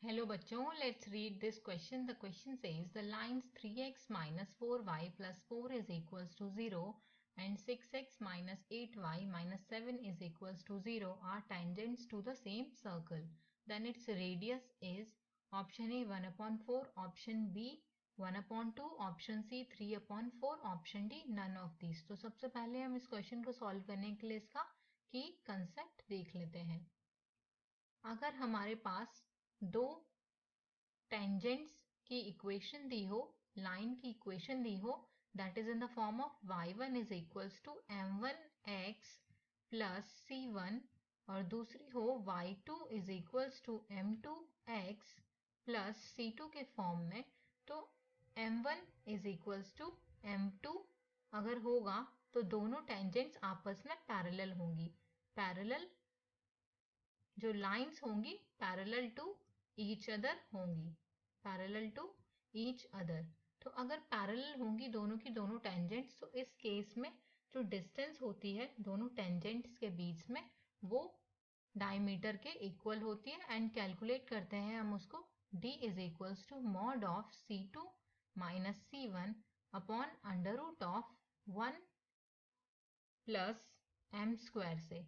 Hello बच्चों, let's read this question. The question says the lines 3x minus 4y plus 4 is equals to 0 and 6x minus 8y minus 7 is equals to 0 are tangents to the same circle. Then its radius is option A 1 upon 4, option B 1 upon 2, option C 3 upon 4, option D none of these. तो सबसे पहले हम इस question को solve करने के लिए इसका की कंसेप्ट देख लेते हैं. अगर हमारे पास दो टेंजेंट्स की इक्वेशन दी हो, लाइन की इक्वेशन दी हो, that is in the form of y1 is equals to m1x plus c1 और दूसरी हो y2 is equals to m2x plus c2 के फॉर्म में, तो m1 is equals to m2 अगर होगा तो दोनों टेंजेंट्स आपस में पैरेलल होंगी. पैरेलल जो लाइंस होंगी पैरेलल टू ईच अदर होंगी, पैरेलल टू ईच अदर. तो अगर पैरेलल होंगी दोनों की दोनों टेंजेंट्स, तो इस केस में जो डिस्टेंस होती है दोनों टेंजेंट्स के बीच में वो डायमीटर के इक्वल होती है. एंड कैलकुलेट करते हैं हम उसको. d is equals to mod of c2 minus c1 upon under root of 1 plus m square से.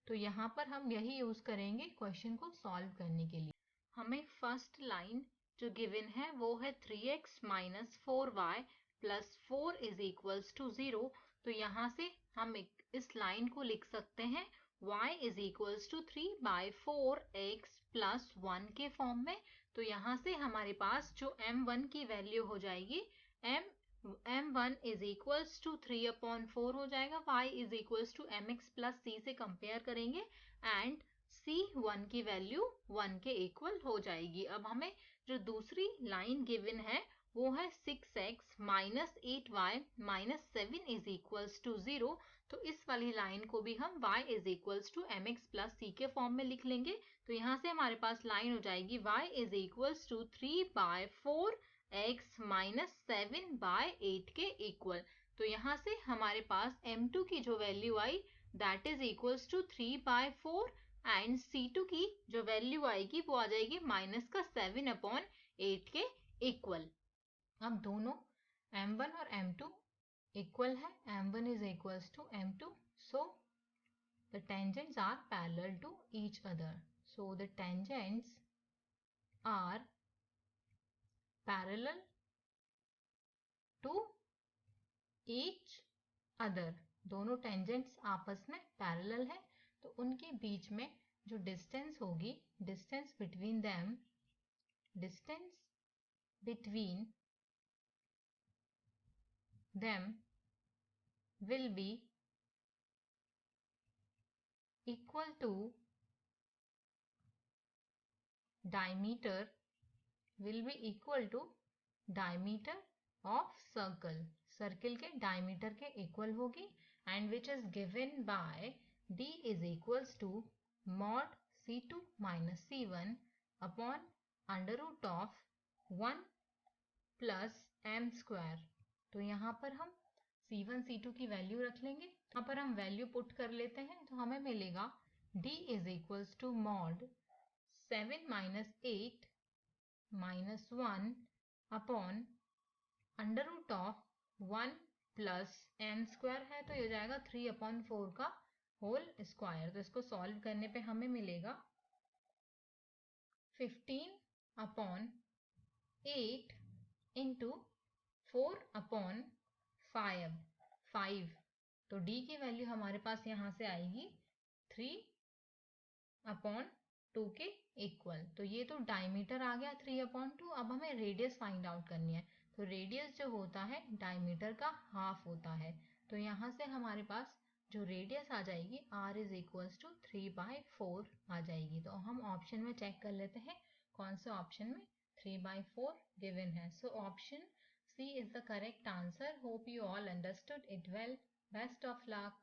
तो यहाँ पर हम यही यूज करेंगे क्वेश्चन को सॉल्व करने के लिए. हमें फर्स्ट लाइन जो गिवन है वो है 3x minus 4y plus 4 is equals to 0. तो यहाँ से हम इस लाइन को लिख सकते हैं y is equals to 3 by 4x plus 1 के फॉर्म में. तो यहाँ से हमारे पास जो m1 की वैल्यू हो जाएगी m1 is equals to 3 upon 4 हो जाएगा. y is equals to mx plus c से कंपेयर करेंगे एंड c1 की वैल्यू 1 के इक्वल हो जाएगी. अब हमें जो दूसरी लाइन गिवन है वो है 6x minus 8y minus 7 is equals to 0. तो इस वाली लाइन को भी हम y is equals to mx plus c के फॉर्म में लिख लेंगे. तो यहाँ से हमारे पास लाइन हो जाएगी y is equals to 3 by 4x minus 7 by 8 के इक्वल. तो यहाँ से हमारे पास m2 की जो वैल्यू आई that is equals to 3 by 4 and C2 की जो वैल्यू आएगी वो आ जाएगी माइनस का 7 अपॉन 8 के इक्वल. अब दोनों m1 और m2 इक्वल है. m1 is equals to m2, so the tangents are parallel to each other. So the tangents are parallel to each other. दोनों टेंजेंट्स आपस में पैरेलल है, तो उनके बीच में जो डिस्टेंस होगी, distance between them, distance between them will be equal to diameter, will be equal to diameter of circle. Circle के डायमीटर के इक्वल होगी and which is given by d is equals to mod c2 minus c1 upon under root of 1 plus m square. तो यहाँ पर हम c1 c2 की value रख लेंगे. यहाँ पर हम वैल्यू पुट कर लेते हैं तो हमें मिलेगा d is equals to mod 7 minus 8 minus 1 upon under root of 1 plus m square है, तो ये हो जाएगा 3 अपॉन 4 का होल स्क्वायर. तो इसको सॉल्व करने पे हमें मिलेगा 15 अपॉन 8 इंटू 4 अपॉन 5. तो d की वैल्यू हमारे पास यहाँ से आएगी 3 अपॉन 2 के इक्वल. तो ये तो डायमीटर आ गया 3 अपॉन 2. अब हमें रेडियस फाइंड आउट करनी है. तो रेडियस जो होता है डायमीटर का हाफ होता है. तो यहाँ से हमारे पास जो रेडियस आ जाएगी r is equals to 3 by 4 आ जाएगी. तो हम ऑप्शन में चेक कर लेते हैं कौन से ऑप्शन में 3 बाई 4 गिवन है. So option C is the correct answer. Hope you all understood it well. Best of luck.